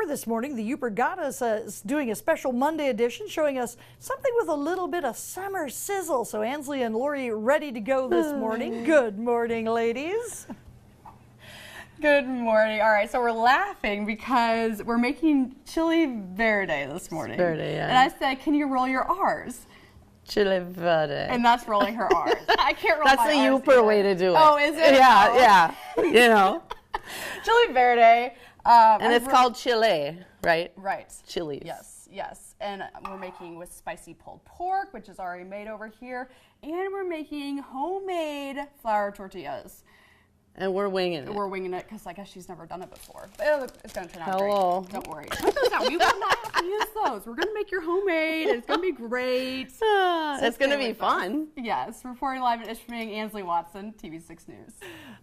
more this morning. The Yooper Goddess is doing a special Monday edition, showing us something with a little bit of summer sizzle. So Ansley and Lori ready to go this morning. Good morning, ladies. Good morning. All right, so we're laughing because we're making chili verde this morning. Verde, yeah. And I said, can you roll your R's? Chile Verde. And that's rolling her R's. I can't roll That's my the R's Yooper either. way to do it. Oh, is it? Yeah, Oh. yeah. You know. Chili verde. And it's called Chile, right? Right. Chilies. Yes, yes. And we're making with spicy pulled pork, which is already made over here. And we're making homemade flour tortillas. And we're winging it. We're winging it because I guess she's never done it before. But it's going to turn out Hello. great. Don't worry. Put those out. We will not have to use those. We're going to make your homemade. It's going to be great. It's going to be fun. Yes. Reporting live in Ishpeming, Ansley Watson, TV6 News.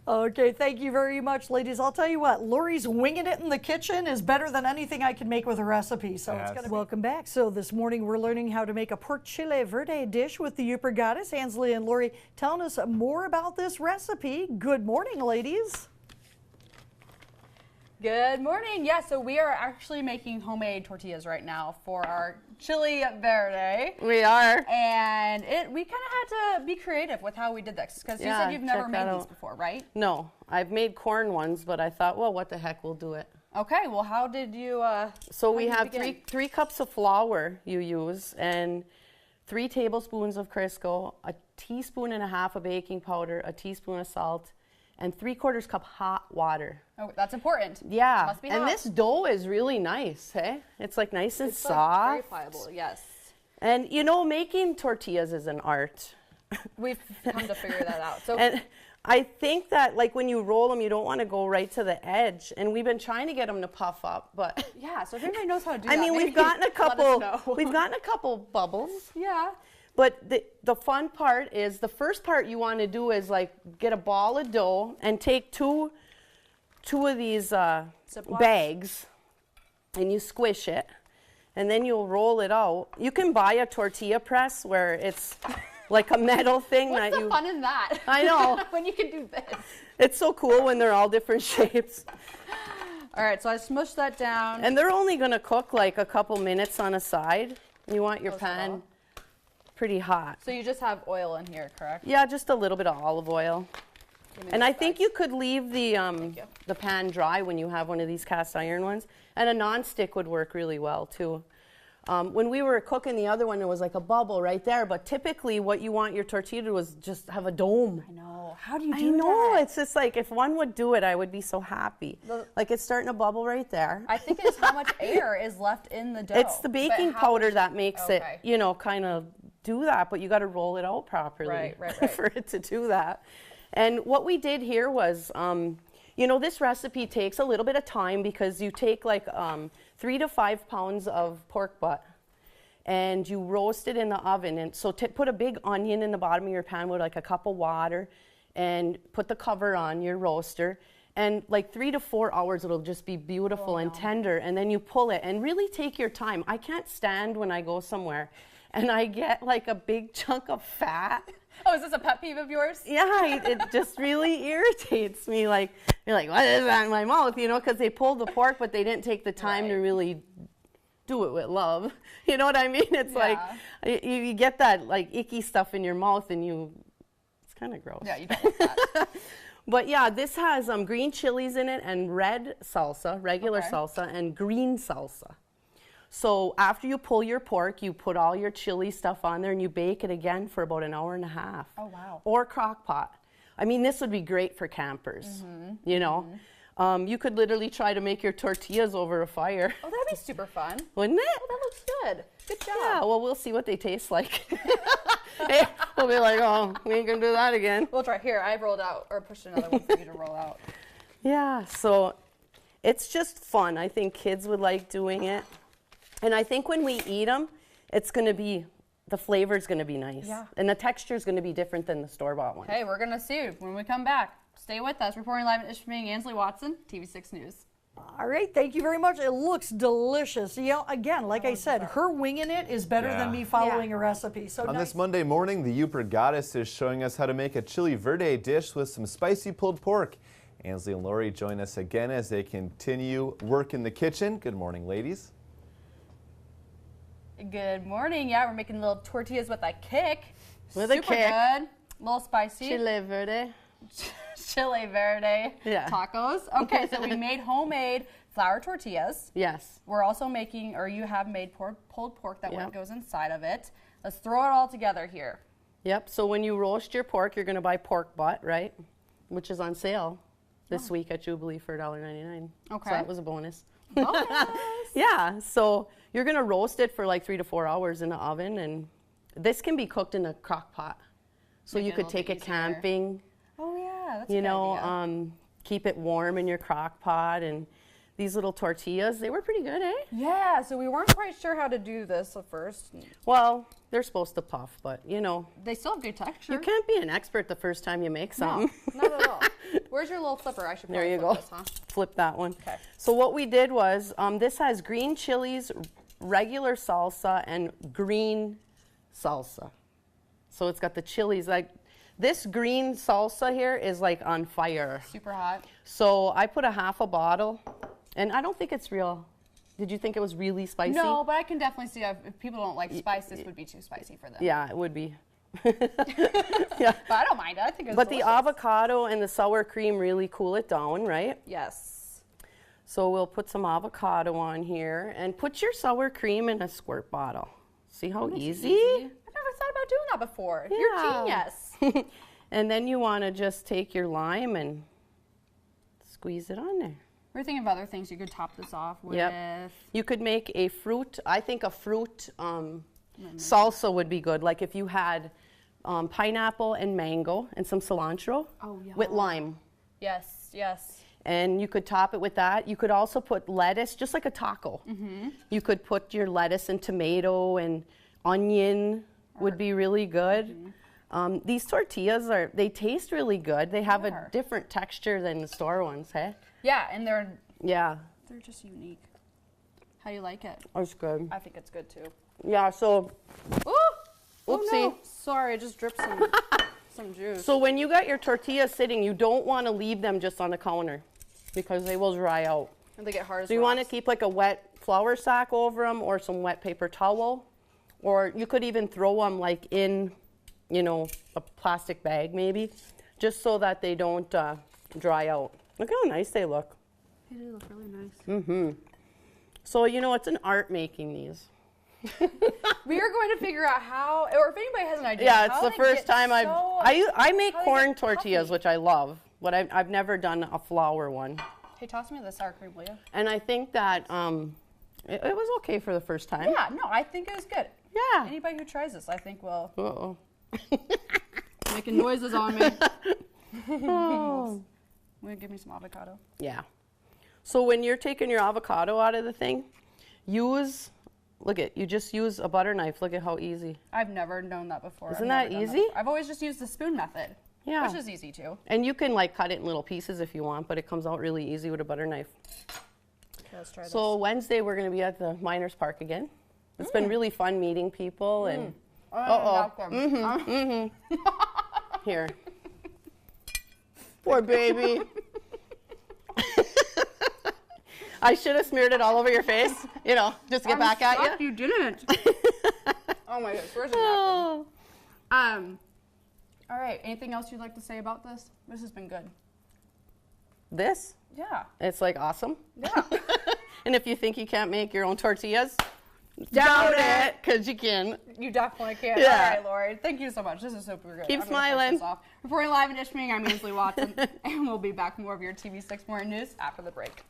Okay, thank you very much, ladies. I'll tell you what, Lori's winging it in the kitchen is better than anything I can make with a recipe. So it's gonna welcome back. So this morning we're learning how to make a pork chile verde dish with the Yooper Goddess. Ansley and Lori telling us more about this recipe. Good morning, ladies. Good morning. Yeah, so we are actually making homemade tortillas right now for our chili verde. We are. And we kind of had to be creative with how we did this because you said you've never made these before, right? No, I've made corn ones, but I thought, well, what the heck, we'll do it. Okay, well, how did you So we have three cups of flour you use and 3 tablespoons of Crisco, a teaspoon and a half of baking powder, a teaspoon of salt, and 3/4 cup hot water. Oh, that's important. Yeah, Must be and hot. this dough is really nice, hey? It's like nice and soft. Like very pliable, yes. And you know, making tortillas is an art. We've come to figure that out. So, and I think that like when you roll them, you don't want to go right to the edge. And we've been trying to get them to puff up, but yeah. So if anybody knows how to do that, I mean, we've gotten a couple bubbles. Yeah. But the fun part is, the first part you want to do is like get a ball of dough and take two of these bags and you squish it and then you'll roll it out. You can buy a tortilla press where it's like a metal thing. What's the fun in that? I know. When you can do this. It's so cool when they're all different shapes. All right, so I smushed that down. And they're only going to cook like a couple minutes on a side. You want your pan pretty hot. So you just have oil in here, correct? Yeah, just a little bit of olive oil. And I think you could leave the pan dry when you have one of these cast iron ones. And a non-stick would work really well too. When we were cooking the other one, there was like a bubble right there. But typically what you want your tortilla to do is just have a dome. I know. How do you do that? I know. It's just like, if one would do it, I would be so happy. Like it's starting to bubble right there. I think it's how much air is left in the dough. It's the baking powder that makes it, you know, kind of do that, but you got to roll it out properly for it to do that. And what we did here was, you know, this recipe takes a little bit of time because you take like 3 to 5 pounds of pork butt and you roast it in the oven. And so put a big onion in the bottom of your pan with like a cup of water and put the cover on your roaster. And like 3 to 4 hours, it'll just be beautiful and tender. And then you pull it and really take your time. I can't stand when I go somewhere and I get like a big chunk of fat. Oh, is this a pet peeve of yours? Yeah, it just really irritates me. Like, you're like, what is that in my mouth? You know, because they pulled the pork, but they didn't take the time to really do it with love. You know what I mean? It's like, you get that like icky stuff in your mouth and it's kind of gross. Yeah, you don't want that. But yeah, this has green chilies in it and red salsa, regular salsa, and green salsa. So after you pull your pork, you put all your chili stuff on there and you bake it again for about 1.5 hours. Oh, wow. Or crock pot. I mean, this would be great for campers, you know. You could literally try to make your tortillas over a fire. Oh, that'd be super fun. Wouldn't it? Oh, that looks good. Good job. Yeah, well, we'll see what they taste like. Hey, we'll be like, oh, we ain't gonna do that again. We'll try. Here, I rolled out, or pushed another one for you to roll out. Yeah, so it's just fun. I think kids would like doing it. And I think when we eat them, it's going to be, the flavor's going to be nice. Yeah. And the texture's going to be different than the store-bought one. Hey, we're going to see when we come back. Stay with us. Reporting live in Ishpeming, Ansley Watson, TV6 News. All right, thank you very much. It looks delicious. You know, again, like I said, her winging it is better than me following a recipe. So on this Monday morning, the Yooper Goddess is showing us how to make a chili verde dish with some spicy pulled pork Ansley and Lori join us again as they continue work in the kitchen. Good morning, ladies. Good morning. Yeah, we're making little tortillas with a kick. With a Super kick. good. A little spicy. Chile Verde. Chile Verde tacos. Okay, so we made homemade flour tortillas. Yes. We're also making, or you have made pulled pork that goes inside of it. Let's throw it all together here. Yep, so when you roast your pork, you're going to buy pork butt, right? Which is on sale this week at Jubilee for $1.99. Okay. So that was a bonus. Bonus. Yeah, so you're going to roast it for like 3 to 4 hours in the oven, and this can be cooked in a crock pot. So you could take it camping. Oh yeah, that's you a good know, idea. keep it warm in your crock pot. And these little tortillas, they were pretty good, eh? Yeah, so we weren't quite sure how to do this at first. Well, they're supposed to puff, but you know. They still have good texture. You can't be an expert the first time you make something. No, not at all. Where's your little flipper? I should probably There you flip go. this, huh? Flip that one. Okay. So what we did was, this has green chilies, regular salsa, and green salsa. So it's got the chilies. Like this green salsa here is like on fire. Super hot. So I put a half a bottle, and I don't think it's real. Did you think it was really spicy? No, but I can definitely see if people don't like spice, this would be too spicy for them. Yeah, it would be. Yeah. But I don't mind it. I think it's But delicious. the avocado and the sour cream really cool it down, right? Yes. So we'll put some avocado on here and put your sour cream in a squirt bottle. See how easy? I've never thought about doing that before. Yeah. You're genius. And then you want to just take your lime and squeeze it on there. We're thinking of other things you could top this off with. Yep. You could make a fruit, I think a fruit salsa would be good. Like if you had pineapple and mango and some cilantro with lime. Yes, yes. And you could top it with that. You could also put lettuce, just like a taco. Mm-hmm. You could put your lettuce and tomato and onion would be really good. Mm-hmm. These tortillas, they taste really good. They have a different texture than the store ones, hey? Yeah, and they're just unique. How do you like it? That's good. I think it's good too. Yeah, so, Ooh! oopsie. Oh, no. Sorry, I just dripped some juice. So when you got your tortillas sitting, you don't want to leave them just on the counter because they will dry out. And they get hard as So you want to keep like a wet flour sack over them or some wet paper towel. Or you could even throw them like in, you know, a plastic bag maybe, just so that they don't dry out. Look how nice they look. They do look really nice. Mm-hmm. So, you know, it's an art making these. We are going to figure out how, or if anybody has an idea. Yeah, it's the first time I make corn tortillas, puffy. which I love, but I've never done a flour one. Hey, toss me the sour cream, will you? And I think that it was okay for the first time. Yeah, no, I think it was good. Yeah. Anybody who tries this, I think will. Uh-oh. Making noises on me. Oh. Will you give me some avocado? Yeah. So when you're taking your avocado out of the thing, you just use a butter knife. Look at how easy. I've never known that before. Isn't that easy? I've always just used the spoon method. Yeah. Which is easy too. And you can like cut it in little pieces if you want, but it comes out really easy with a butter knife. Okay, let's try So Wednesday we're going to be at the Miners Park again. It's been really fun meeting people and Here. Poor baby. I should have smeared it all over your face, you know, just to get back at you. You didn't. Oh my gosh, where's your napkin? All right, anything else you'd like to say about this? This has been good. This? Yeah. It's like awesome. Yeah. And if you think you can't make your own tortillas, doubt it, because you can. You definitely can. Yeah. All right, Lori. Thank you so much. This is super good. Keep I'm gonna finish smiling. this off. Reporting live in Ishpeming, I'm Ansley Watson, and we'll be back with more of your TV6 Morning News after the break.